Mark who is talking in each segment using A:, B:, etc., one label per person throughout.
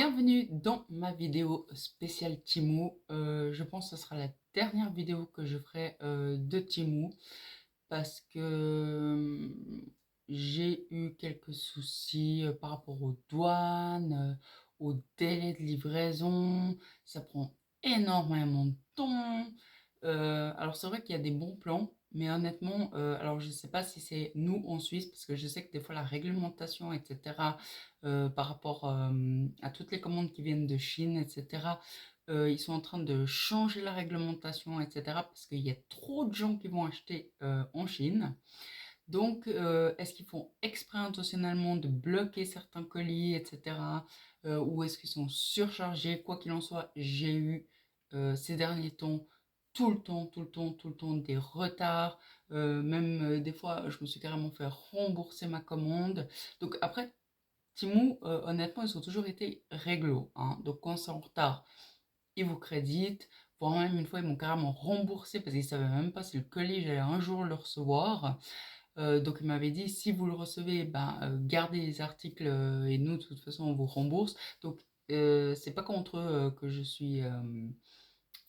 A: Bienvenue dans ma vidéo spéciale Temu. Je pense que ce sera la dernière vidéo que je ferai de Temu parce que j'ai eu quelques soucis par rapport aux douanes, au délai de livraison. Ça prend énormément de temps. Alors c'est vrai qu'il y a des bons plans, mais honnêtement, alors je ne sais pas si c'est nous en Suisse, parce que je sais que des fois la réglementation, etc., par rapport à toutes les commandes qui viennent de Chine, etc., ils sont en train de changer la réglementation, etc., parce qu'il y a trop de gens qui vont acheter en Chine. Donc, est-ce qu'ils font exprès intentionnellement de bloquer certains colis, etc., ou est-ce qu'ils sont surchargés? Quoi qu'il en soit, j'ai eu ces derniers temps tout le temps des retards. Même des fois, je me suis carrément fait rembourser ma commande. Donc après, Temu, honnêtement, ils ont toujours été réglo, hein. Donc quand c'est en retard, ils vous créditent. Voire même une fois, ils m'ont carrément remboursé parce qu'ils ne savaient même pas si le colis, j'allais un jour le recevoir. Donc il m'avait dit, si vous le recevez, ben, gardez les articles et nous, de toute façon, on vous rembourse. Donc c'est pas contre eux que je suis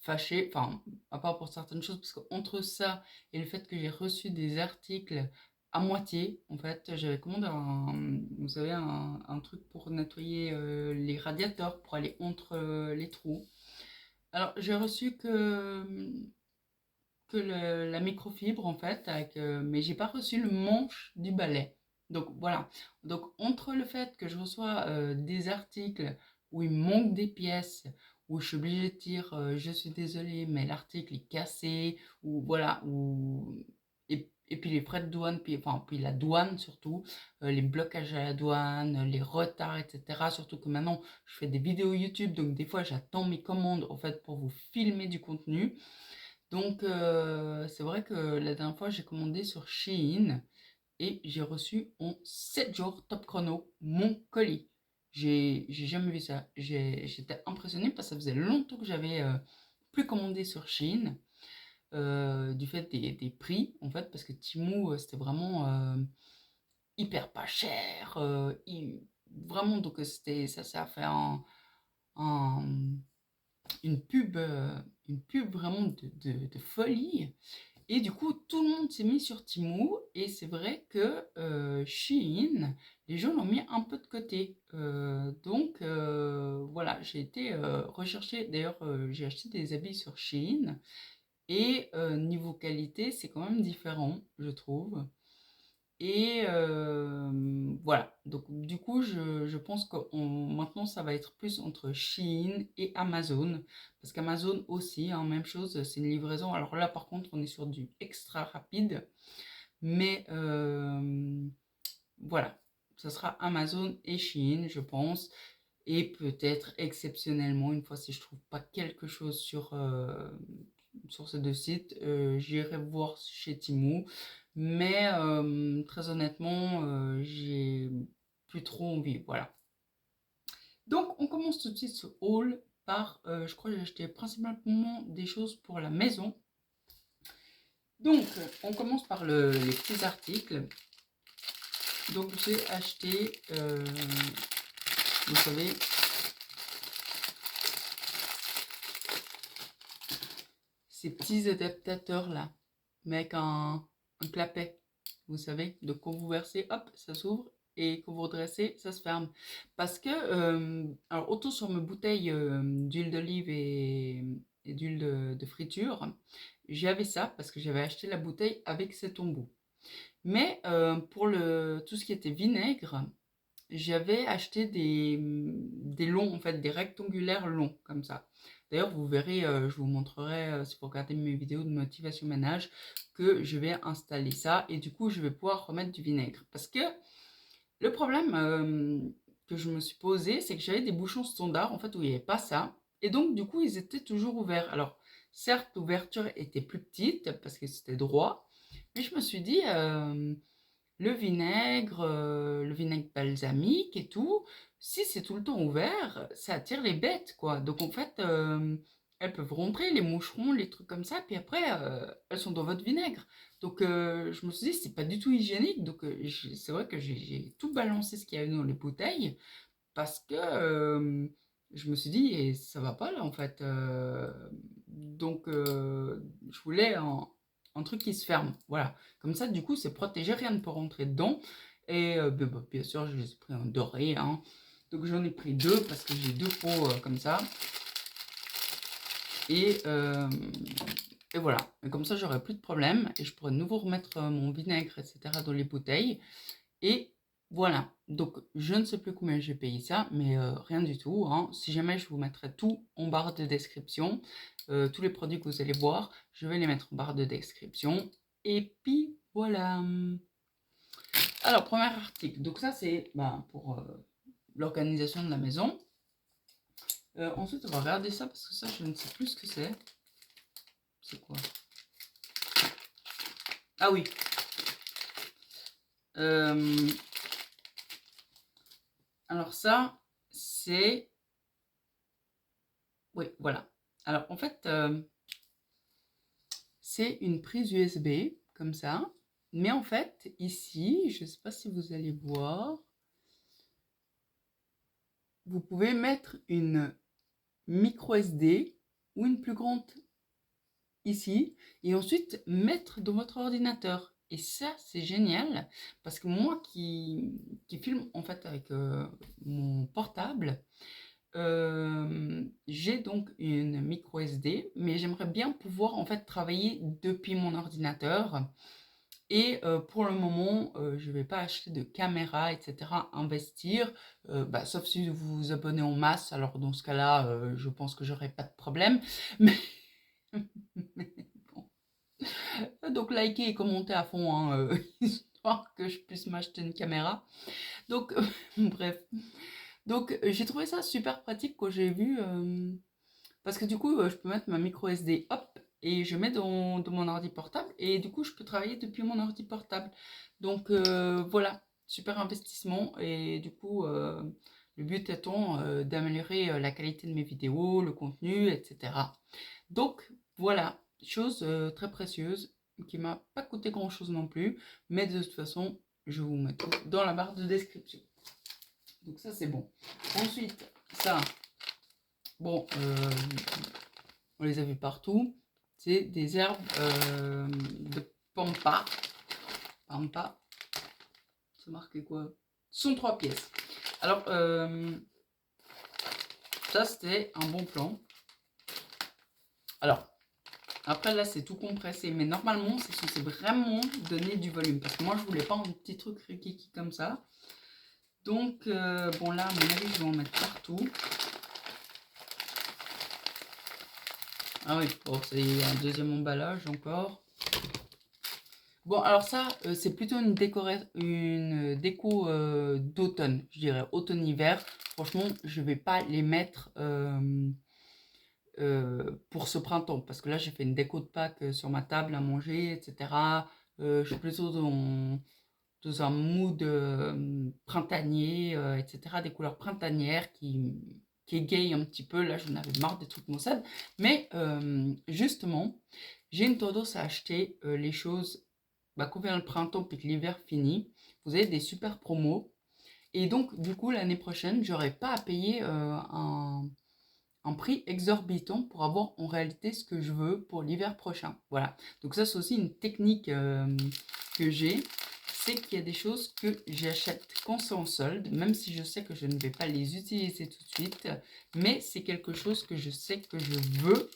A: fâchée, enfin, à part pour certaines choses, parce qu'entre ça et le fait que j'ai reçu des articles à moitié, en fait, j'avais commandé vous savez, un truc pour nettoyer les radiateurs, pour aller entre les trous. Alors j'ai reçu que la microfibre en fait, mais j'ai pas reçu le manche du balai. Donc voilà. Donc entre le fait que je reçois des articles où il manque des pièces, où je suis obligée de dire je suis désolée mais l'article est cassé, ou voilà, et puis les frais de douane, puis la douane surtout, les blocages à la douane, les retards, etc. Surtout que maintenant je fais des vidéos YouTube, donc des fois j'attends mes commandes en fait pour vous filmer du contenu. Donc, c'est vrai que la dernière fois, j'ai commandé sur Shein et j'ai reçu en 7 jours, top chrono, mon colis. J'ai jamais vu ça. J'étais impressionnée parce que ça faisait longtemps que j'avais plus commandé sur Shein, du fait des prix, en fait, parce que Temu, c'était vraiment hyper pas cher. Vraiment, donc ça a fait un- une pub vraiment de folie. Et du coup, tout le monde s'est mis sur Temu. Et c'est vrai que Shein, les gens l'ont mis un peu de côté. Donc voilà, j'ai été rechercher. D'ailleurs, j'ai acheté des habits sur Shein. Et niveau qualité, c'est quand même différent, je trouve. Et voilà, donc du coup, je pense que maintenant, ça va être plus entre Shein et Amazon. Parce qu'Amazon aussi, hein, même chose, c'est une livraison. Alors là, par contre, on est sur du extra rapide. Mais voilà, ça sera Amazon et Shein, je pense. Et peut-être exceptionnellement, une fois si je trouve pas quelque chose sur ces deux sites, j'irai voir chez Temu. Mais très honnêtement, j'ai plus trop envie. Voilà. Donc, on commence tout de suite ce haul par, je crois que j'ai acheté principalement des choses pour la maison. Donc, on commence par les petits articles. Donc, j'ai acheté, vous savez, ces petits adaptateurs là, mais avec un clapet, vous savez. Donc quand vous versez, hop, ça s'ouvre, et quand vous redressez, ça se ferme. Parce que, alors autant sur mes bouteilles d'huile d'olive et d'huile de friture, j'avais ça parce que j'avais acheté la bouteille avec cet embout. Mais pour tout ce qui était vinaigre, j'avais acheté des longs, en fait, des rectangulaires longs, comme ça. D'ailleurs, vous verrez, je vous montrerai, si vous regardez mes vidéos de motivation ménage, que je vais installer ça, et du coup, je vais pouvoir remettre du vinaigre. Parce que le problème que je me suis posé, c'est que j'avais des bouchons standards, en fait, où il n'y avait pas ça, et donc, du coup, ils étaient toujours ouverts. Alors, certes, l'ouverture était plus petite, parce que c'était droit, mais je me suis dit, le vinaigre balsamique et tout, si c'est tout le temps ouvert, ça attire les bêtes, quoi. Donc en fait, elles peuvent rentrer, les moucherons, les trucs comme ça, puis après, elles sont dans votre vinaigre. Donc je me suis dit, c'est pas du tout hygiénique. Donc c'est vrai que j'ai tout balancé ce qu'il y avait dans les bouteilles, parce que je me suis dit: «Et ça va pas là, en fait», donc je voulais un truc qui se ferme, voilà. Comme ça, du coup, c'est protégé, rien ne peut rentrer dedans et bien sûr, je les ai pris en doré, hein. Donc j'en ai pris 2 parce que j'ai 2 pots, comme ça et voilà. Et comme ça, j'aurais plus de problème et je pourrais de nouveau remettre, mon vinaigre et cetera dans les bouteilles et voilà. Donc je ne sais plus combien j'ai payé ça, mais rien du tout, hein. Si jamais, je vous mettrai tout en barre de description. Tous les produits que vous allez voir, je vais les mettre en barre de description et puis voilà. Alors, premier article, donc ça c'est pour l'organisation de la maison. Ensuite, on va regarder ça parce que ça, je ne sais plus ce que c'est. C'est quoi? Ah oui. Alors ça, c'est... Oui, voilà. Alors en fait, c'est une prise USB, comme ça. Mais en fait, ici, je ne sais pas si vous allez voir, vous pouvez mettre une micro SD ou une plus grande ici et ensuite mettre dans votre ordinateur. Et ça, c'est génial parce que moi qui filme en fait avec mon portable, j'ai donc une micro SD, mais j'aimerais bien pouvoir en fait travailler depuis mon ordinateur. Et pour le moment, je vais pas acheter de caméra, etc., investir, sauf si vous vous abonnez en masse. Alors dans ce cas-là, je pense que j'aurai pas de problème. Mais, mais bon. Donc likez et commentez à fond, hein, histoire que je puisse m'acheter une caméra. Donc bref. Donc j'ai trouvé ça super pratique quand j'ai vu, parce que du coup, je peux mettre ma micro SD, hop, et je mets dans mon ordi portable, et du coup, je peux travailler depuis mon ordi portable. Donc voilà, super investissement, et du coup, le but étant d'améliorer la qualité de mes vidéos, le contenu, etc. Donc voilà, chose très précieuse, qui m'a pas coûté grand-chose non plus, mais de toute façon, je vous mets tout dans la barre de description. Donc ça, c'est bon. Ensuite, ça, bon, on les a vus partout. C'est des herbes de pampa. Pampa. C'est marqué quoi? Ce sont 3 pièces. Alors, ça c'était un bon plan. Alors, après là c'est tout compressé, mais normalement c'est censé vraiment donner du volume. Parce que moi je voulais pas un petit truc rikiki comme ça. Donc, bon là à mon avis je vais en mettre partout. Ah oui, bon, c'est un deuxième emballage encore. Bon, alors ça, c'est plutôt une déco d'automne, je dirais, automne-hiver. Franchement, je vais pas les mettre pour ce printemps, parce que là, j'ai fait une déco de Pâques sur ma table à manger, etc. Je suis plutôt dans un mood printanier, etc. Des couleurs printanières qui égayent un petit peu. Là, j'en avais marre des trucs maussades. Mais justement, j'ai une tendance à acheter les choses quand vient le printemps puis que l'hiver finit. Vous avez des super promos. Et donc, du coup, l'année prochaine, j'aurai pas à payer un prix exorbitant pour avoir en réalité ce que je veux pour l'hiver prochain. Voilà. Donc ça, c'est aussi une technique que j'ai. C'est qu'il y a des choses que j'achète quand c'est en solde, même si je sais que je ne vais pas les utiliser tout de suite. Mais c'est quelque chose que je sais que je veux,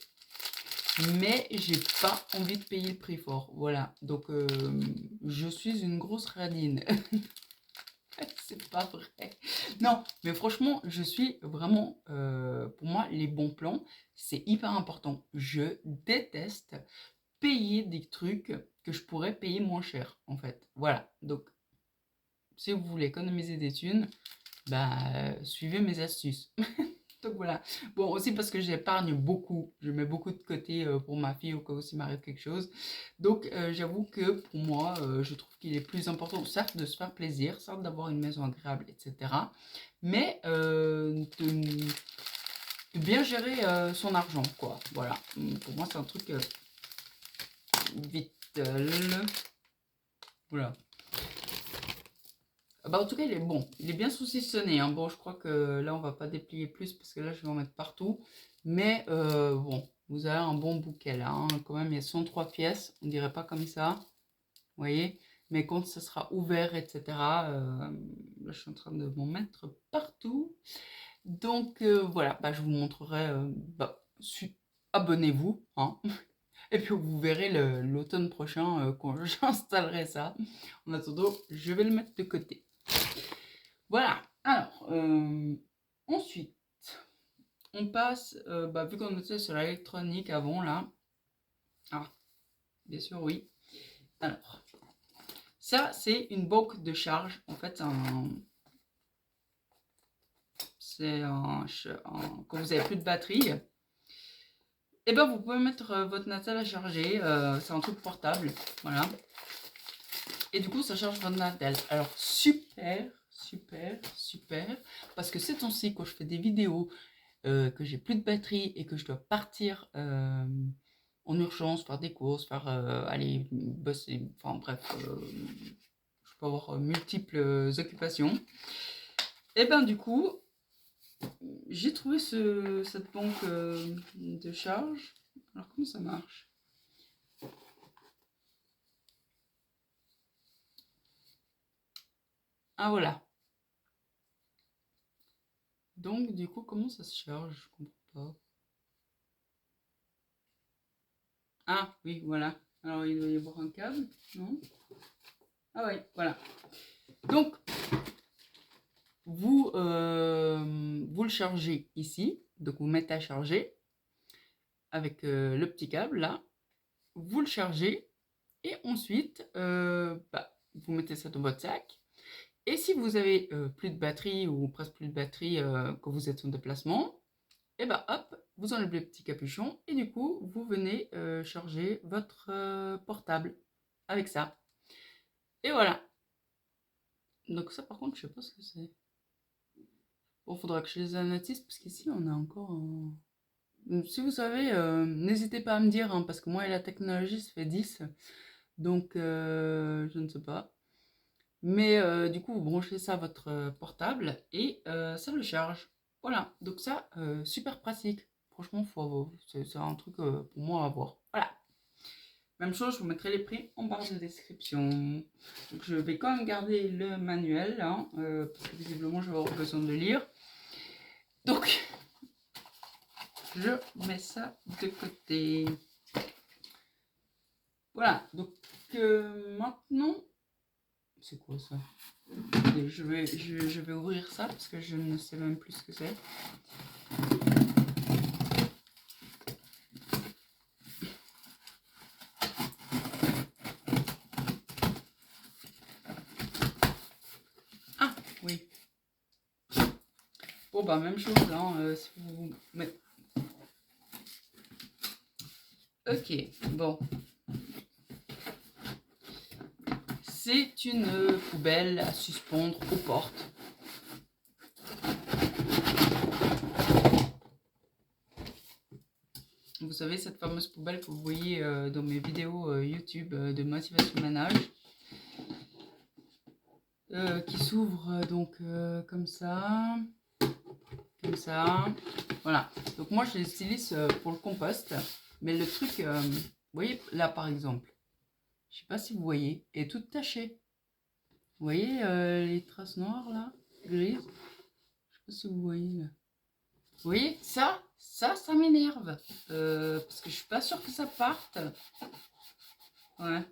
A: mais j'ai pas envie de payer le prix fort. Voilà. Donc je suis une grosse radine. C'est pas vrai. Non, mais franchement, je suis vraiment, pour moi, les bons plans, c'est hyper important. Je déteste payer des trucs que je pourrais payer moins cher, en fait. Voilà. Donc, si vous voulez économiser des thunes, suivez mes astuces. Donc voilà. Bon, aussi parce que j'épargne beaucoup. Je mets beaucoup de côté pour ma fille au cas où s'il m'arrive quelque chose. Donc j'avoue que pour moi, je trouve qu'il est plus important, certes, de se faire plaisir, certes, d'avoir une maison agréable, etc. Mais de bien gérer son argent, quoi. Voilà. Pour moi, c'est un truc vital. Voilà. Bah, en tout cas, il est bon. Il est bien saucissonné, hein. Bon, je crois que là, on va pas déplier plus parce que là, je vais en mettre partout. Mais bon, vous avez un bon bouquet là, hein. Quand même, il y a 103 pièces. On dirait pas comme ça. Vous voyez? Mais quand ça sera ouvert, etc. Là, je suis en train de m'en mettre partout. Donc voilà, bah, je vous montrerai. Bah, abonnez-vous, hein. Et puis vous verrez l'automne prochain quand j'installerai ça. En attendant, je vais le mettre de côté. Voilà. Alors, ensuite, on passe, bah, vu qu'on était sur l'électronique avant là. Ah, bien sûr, oui. Alors, ça, c'est une banque de charge. En fait, quand vous avez plus de batterie, et ben vous pouvez mettre votre Natel à charger. C'est un truc portable, voilà. Et du coup, ça charge votre Natel. Alors, super, super, super. Parce que ces temps-ci, quand je fais des vidéos, que j'ai plus de batterie et que je dois partir en urgence, faire des courses, faire aller bosser, enfin bref, je peux avoir multiples occupations. Et ben du coup, j'ai trouvé cette banque de charge. Alors comment ça marche? Ah voilà. Donc du coup, comment ça se charge? Je comprends pas. Ah oui, voilà. Alors il doit y avoir un câble, non? Ah oui, voilà. Donc vous le chargez ici, donc vous mettez à charger avec le petit câble là, vous le chargez et ensuite bah, vous mettez ça dans votre sac. Et si vous avez plus de batterie ou presque plus de batterie quand vous êtes en déplacement, et bah hop, vous enlevez le petit capuchon et du coup vous venez charger votre portable avec ça. Et voilà. Donc ça par contre je sais pas ce que c'est. Bon, faudra que je les analyse parce qu'ici on a encore si vous savez, n'hésitez pas à me dire, hein, parce que moi et la technologie, ça fait 10. Donc, je ne sais pas. Mais du coup, vous branchez ça à votre portable et ça le charge. Voilà, donc ça, super pratique. Franchement, c'est un truc pour moi à avoir. Voilà. Même chose, je vous mettrai les prix en barre de description. Donc, je vais quand même garder le manuel, hein, parce que visiblement, je vais avoir besoin de le lire. Donc, je mets ça de côté. Voilà, donc maintenant, c'est quoi ça? Je vais ouvrir ça parce que je ne sais même plus ce que c'est. Ah, oui. Bon, bah, même chose, hein, si vous mettez... Ok, bon. C'est une poubelle à suspendre aux portes. Vous savez, cette fameuse poubelle que vous voyez dans mes vidéos YouTube de motivation ménage. Qui s'ouvre donc comme ça. Comme ça. Voilà. Donc moi, je les utilise pour le compost. Mais le truc, vous voyez, là par exemple, je sais pas si vous voyez, est toute tachée. Vous voyez les traces noires là, grises. Je sais pas si vous voyez là. Vous voyez, ça m'énerve. Parce que je suis pas sûre que ça parte. Ouais.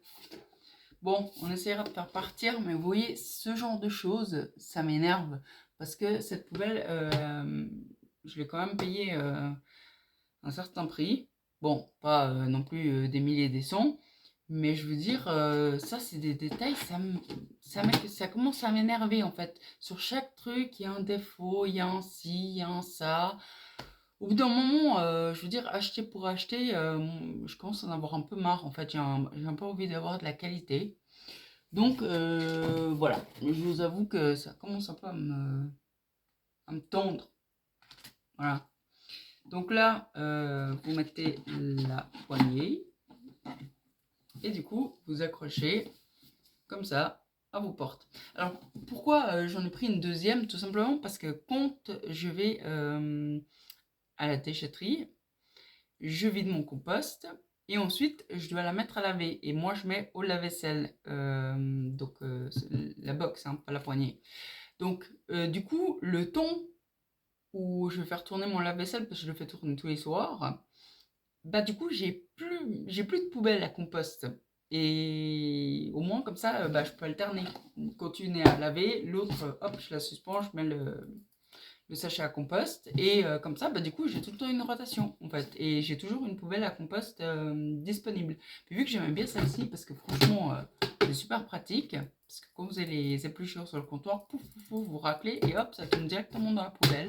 A: Bon, on essaiera de faire partir, mais vous voyez, ce genre de choses, ça m'énerve. Parce que cette poubelle, je l'ai quand même payée un certain prix. Bon, pas non plus des milliers et des cents. Mais je veux dire, ça c'est des détails, ça commence à m'énerver en fait. Sur chaque truc, il y a un défaut, il y a un ci, il y a un ça. Au bout d'un moment, je veux dire, acheter pour acheter, je commence à en avoir un peu marre en fait. J'ai un peu envie d'avoir de la qualité. Donc voilà, je vous avoue que ça commence un peu à me tendre. Voilà. Donc là, vous mettez la poignée et du coup, vous accrochez comme ça. à vos portes. Alors, pourquoi j'en ai pris une deuxième? Tout simplement parce que quand je vais à la déchetterie, je vide mon compost et ensuite je dois la mettre à laver. Et moi, je mets au lave-vaisselle, donc la box, hein, pas la poignée. Donc, du coup, le temps où je vais faire tourner mon lave-vaisselle, parce que je le fais tourner tous les soirs, bah du coup, j'ai plus de poubelle à compost. Et au moins, comme ça, bah, je peux alterner. Quand une est à laver, l'autre, hop, je la suspends, je mets le sachet à compost. Et comme ça, bah, du coup, j'ai tout le temps une rotation, en fait. Et j'ai toujours une poubelle à compost disponible. Puis vu que j'aime bien celle-ci, parce que franchement, c'est super pratique. Parce que quand vous avez les épluchures sur le comptoir, pouf, pouf, pouf, vous raclez et hop, ça tombe directement dans la poubelle.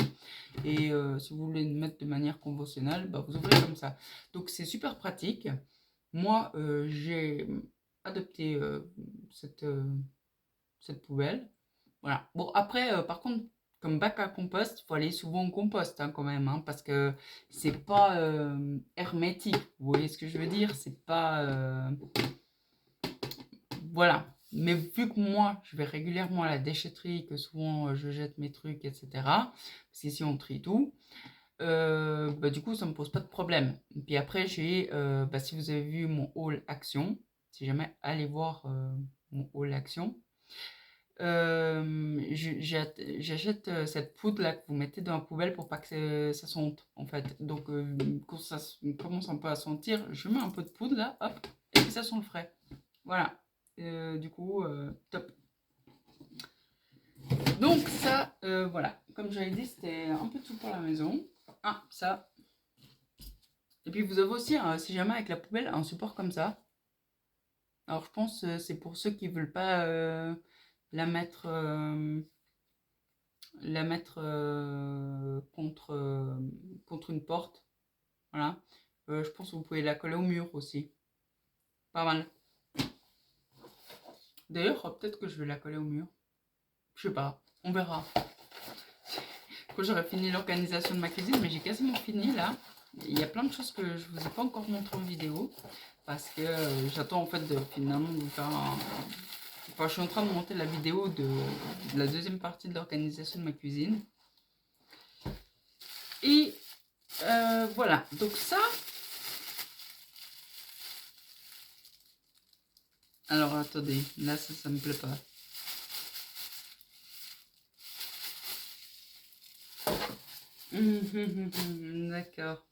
A: Et si vous voulez le mettre de manière conventionnelle, bah, vous ouvrez comme ça. Donc c'est super pratique. Moi, j'ai adopté cette poubelle. Voilà. Bon, après, par contre, comme bac à compost, il faut aller souvent au compost hein, quand même, hein, parce que c'est pas hermétique. Vous voyez ce que je veux dire? C'est pas. Voilà. Mais vu que moi, je vais régulièrement à la déchetterie, que souvent je jette mes trucs, etc., parce qu'ici on trie tout, bah, du coup, ça me pose pas de problème. Et puis après, j'ai, bah, si vous avez vu mon haul action, si jamais, allez voir mon haul action. J'achète cette poudre là que vous mettez dans la poubelle pour pas que ça sente en fait. Donc quand ça commence un peu à sentir, je mets un peu de poudre là, hop, et puis ça sent le frais. Voilà. Du coup, top. Donc ça, voilà. Comme j'avais dit, c'était un peu tout pour la maison. Ah, ça. Et puis vous avez aussi, si jamais avec la poubelle, un support comme ça. Alors je pense c'est pour ceux qui veulent pas la mettre, contre une porte. Voilà. Je pense que vous pouvez la coller au mur aussi. Pas mal. D'ailleurs, peut-être que je vais la coller au mur. Je sais pas. On verra. Quand j'aurai fini l'organisation de ma cuisine, mais j'ai quasiment fini là. Il y a plein de choses que je vous ai pas encore montré en vidéo. Parce que j'attends en fait finalement de vous faire un. Enfin, je suis en train de monter la vidéo de la deuxième partie de l'organisation de ma cuisine. Et voilà. Donc ça. Alors attendez, là ça me plaît pas. D'accord.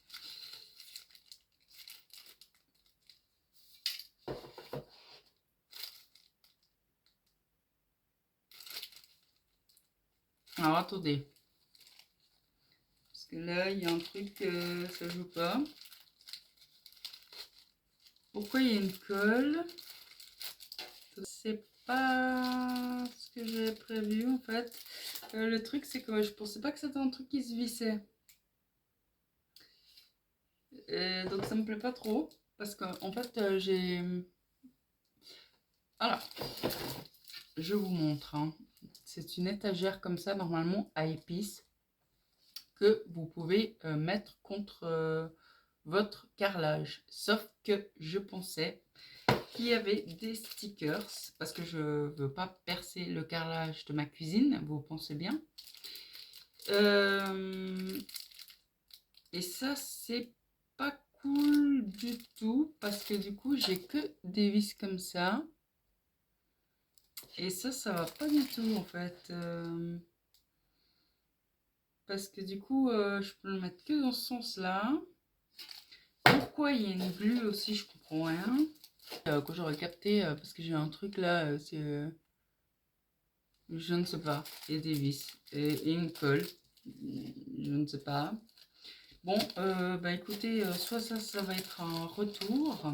A: Alors attendez. Parce que là, il y a un truc, ça joue pas. Pourquoi il y a une colle? C'est pas ce que j'avais prévu en fait. Le truc, c'est que je pensais pas que c'était un truc qui se vissait. Donc ça me plaît pas trop. Parce qu'en fait, j'ai. Alors, je vous montre. Hein. C'est une étagère comme ça, normalement à épices, que vous pouvez mettre contre votre carrelage. Sauf que je pensais qu'il y avait des stickers, parce que je veux pas percer le carrelage de ma cuisine, vous pensez bien. Et ça, c'est pas cool du tout, parce que du coup, j'ai que des vis comme ça. Et ça va pas du tout en fait. Parce que du coup, je peux le mettre que dans ce sens-là. Pourquoi il y a une glue aussi, je comprends rien. Quand j'aurais capté, parce que j'ai un truc là, c'est. Je ne sais pas. Il y a des vis et une colle. Je ne sais pas. Bon, bah écoutez, soit ça va être un retour,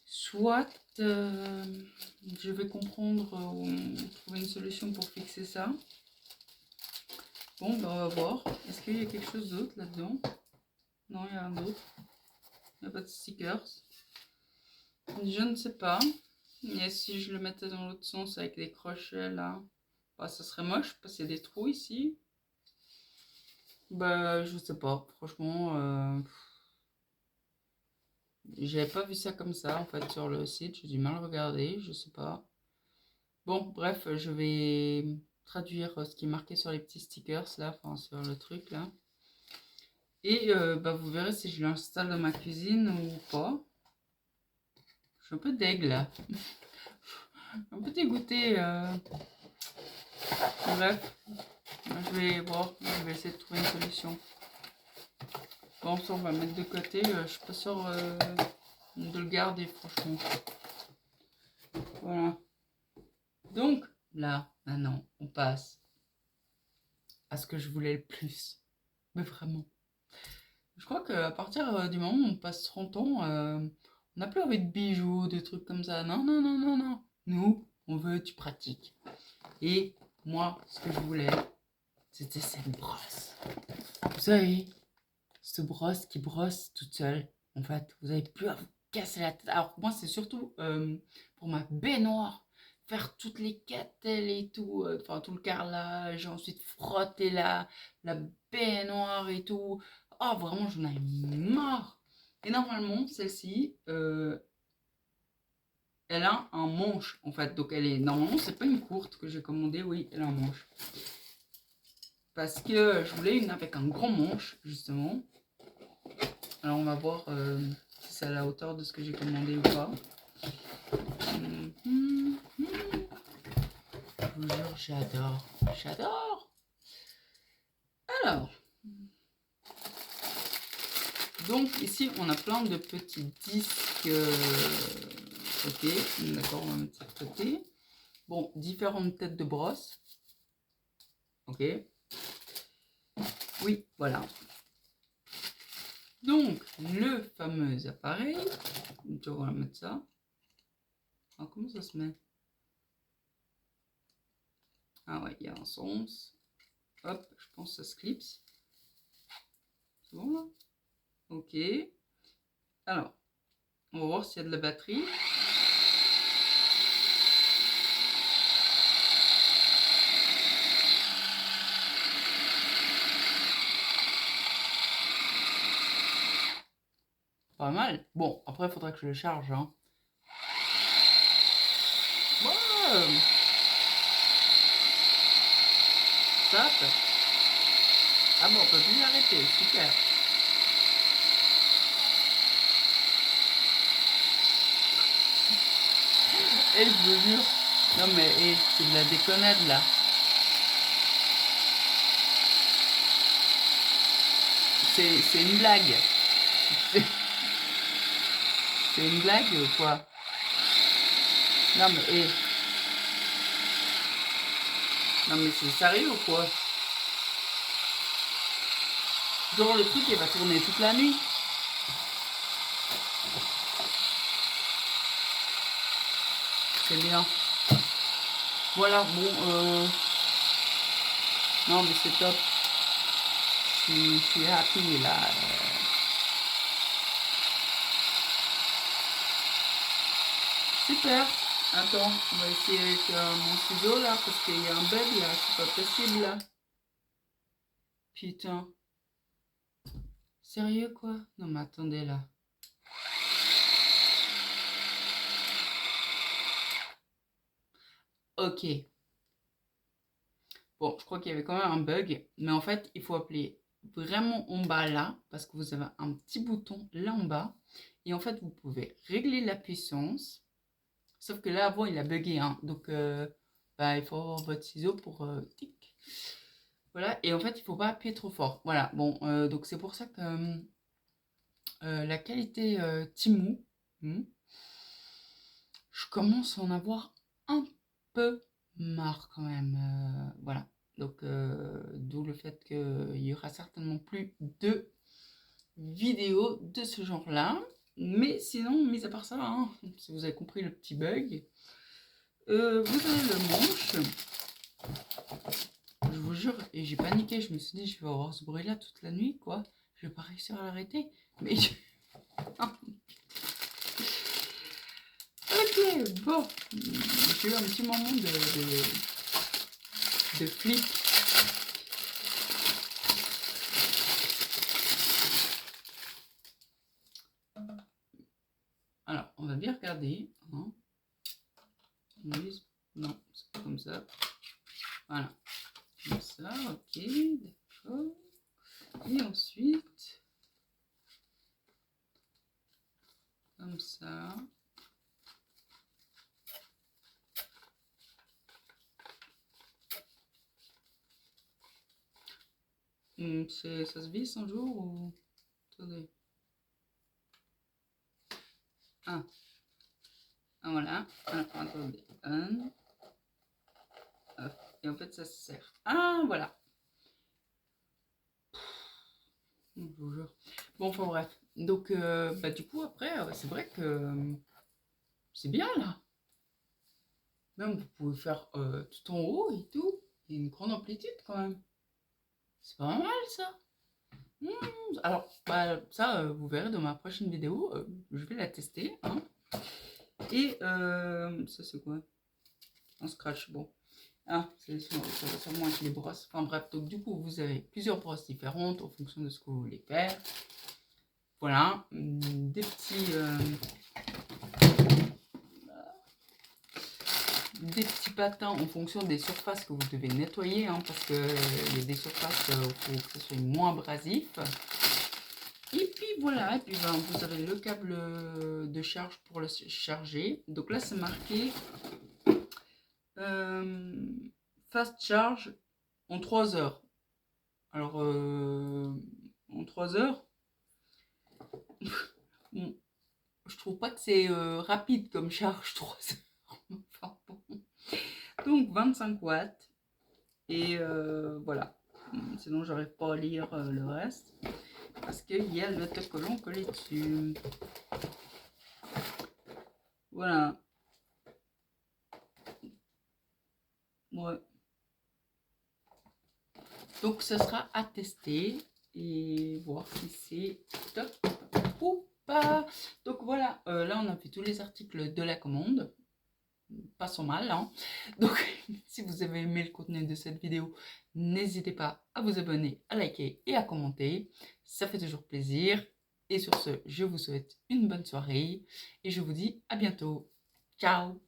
A: soit je vais comprendre ou trouver une solution pour fixer ça. Bon, bah on va voir. Est-ce qu'il y a quelque chose d'autre là-dedans? Non, il y a un autre. Il n'y a pas de stickers. Je ne sais pas. Et si je le mettais dans l'autre sens avec des crochets là, bah, ça serait moche parce qu'il y a des trous ici. Bah, je sais pas. Franchement, j'avais pas vu ça comme ça en fait sur le site. J'ai du mal à regarder. Je sais pas. Bon, bref, je vais traduire ce qui est marqué sur les petits stickers là, enfin sur le truc là. Et bah, vous verrez si je l'installe dans ma cuisine ou pas. Je suis un peu deg là. Un peu dégoûtée. Bref, je vais voir, je vais essayer de trouver une solution. Bon, ça on va mettre de côté. Je suis pas sûre de le garder, franchement. Voilà. Donc, là, maintenant, on passe à ce que je voulais le plus. Mais vraiment. Je crois qu'à partir du moment où on passe 30 ans, on n'a plus envie de bijoux, de trucs comme ça. Non, non, non, non, non. Nous, on veut du pratique. Et moi, ce que je voulais, c'était cette brosse. Vous savez, cette brosse qui brosse toute seule. En fait, vous n'avez plus à vous casser la tête. Alors, moi, c'est surtout pour ma baignoire. Faire toutes les catelles et tout, enfin tout le carrelage, ensuite frotter la baignoire et tout. Oh, vraiment, j'en ai marre. Et normalement, celle-ci, elle a un manche en fait. Donc, elle est normalement, c'est pas une courte que j'ai commandée, oui, elle a un manche. Parce que je voulais une avec un grand manche, justement. Alors, on va voir si c'est à la hauteur de ce que j'ai commandé ou pas. Je vous jure, j'adore. J'adore. Alors. Donc, ici, on a plein de petits disques. Ok, d'accord, on va mettre ça de côté. Bon, différentes têtes de brosse. Ok. Oui, voilà. Donc, le fameux appareil. On va mettre ça. Alors, comment ça se met? Ah ouais, il y a un sens. Hop, je pense que ça se clipse. C'est bon là? Ok. Alors, on va voir s'il y a de la batterie. Pas mal. Bon, après, il faudra que je le charge. Hein. Ouais. Top. Ah bon, on peut plus l'arrêter. Super. Et je vous jure. Non mais, c'est de la déconnade là. C'est une blague. C'est une blague ou quoi? Non mais, non mais c'est sérieux ou quoi? Genre le truc il va tourner toute la nuit. C'est bien. Voilà, bon, non mais c'est top. Je suis happy là. Super. Attends, on va essayer avec mon ciseau là parce qu'il y a un bug là, c'est pas possible là. Putain. Sérieux quoi? Non mais attendez là. Ok. Bon, je crois qu'il y avait quand même un bug, mais en fait, il faut appeler vraiment en bas là, parce que vous avez un petit bouton là en bas, et en fait, vous pouvez régler la puissance, sauf que là, avant, il a bugué, hein, donc bah, il faut avoir votre ciseau pour tic. Voilà, et en fait, il faut pas appuyer trop fort. Voilà, bon, donc c'est pour ça que la qualité Temu, je commence à en avoir un peu marre quand même. Voilà. Donc, d'où le fait qu'il y aura certainement plus de vidéos de ce genre-là. Mais sinon, mis à part ça, hein, si vous avez compris le petit bug, vous avez le manche. Je vous jure, et j'ai paniqué, je me suis dit, je vais avoir ce bruit-là toute la nuit, quoi. Je vais pas réussir à l'arrêter. Mais ok, bon. J'ai eu un petit moment de flip. Alors, on va bien regarder. Hein. Non, comme ça. Voilà. Comme ça, ok, d'accord. Et ensuite, comme ça. Ça se visse un jour ou... Attendez. Ah. Ah, voilà. Ah, attendez. Et en fait, ça se serre. Ah, voilà. Je vous jure. Bon, enfin bref. Donc, bah, du coup, après, c'est vrai que c'est bien là. Même vous pouvez faire tout en haut et tout. Il y a une grande amplitude quand même. C'est pas mal ça. Alors, bah, ça, vous verrez dans ma prochaine vidéo. Je vais la tester. Hein. Et ça, c'est quoi? Un scratch. Bon. Ah, ça va sûrement être les brosses. Enfin bref, donc du coup, vous avez plusieurs brosses différentes en fonction de ce que vous voulez faire. Voilà, des petits patins en fonction des surfaces que vous devez nettoyer, hein, parce qu'il y a des surfaces où il faut que ce soit moins abrasif. Et puis voilà, et puis ben, vous avez le câble de charge pour le charger. Donc là, c'est marqué Fast Charge en 3 heures. Alors, en 3 heures, bon, je trouve pas que c'est rapide comme charge, 3 heures. Enfin, bon. Donc 25 watts. Et voilà. Sinon, j'arrive pas à lire le reste. Parce qu'il y a l'autocollant collé dessus. Voilà. Ouais. Donc, ce sera à tester et voir si c'est top ou pas. Donc, voilà. Là, on a fait tous les articles de la commande. Pas sans mal, hein. Donc, si vous avez aimé le contenu de cette vidéo, n'hésitez pas à vous abonner, à liker et à commenter. Ça fait toujours plaisir. Et sur ce, je vous souhaite une bonne soirée et je vous dis à bientôt. Ciao!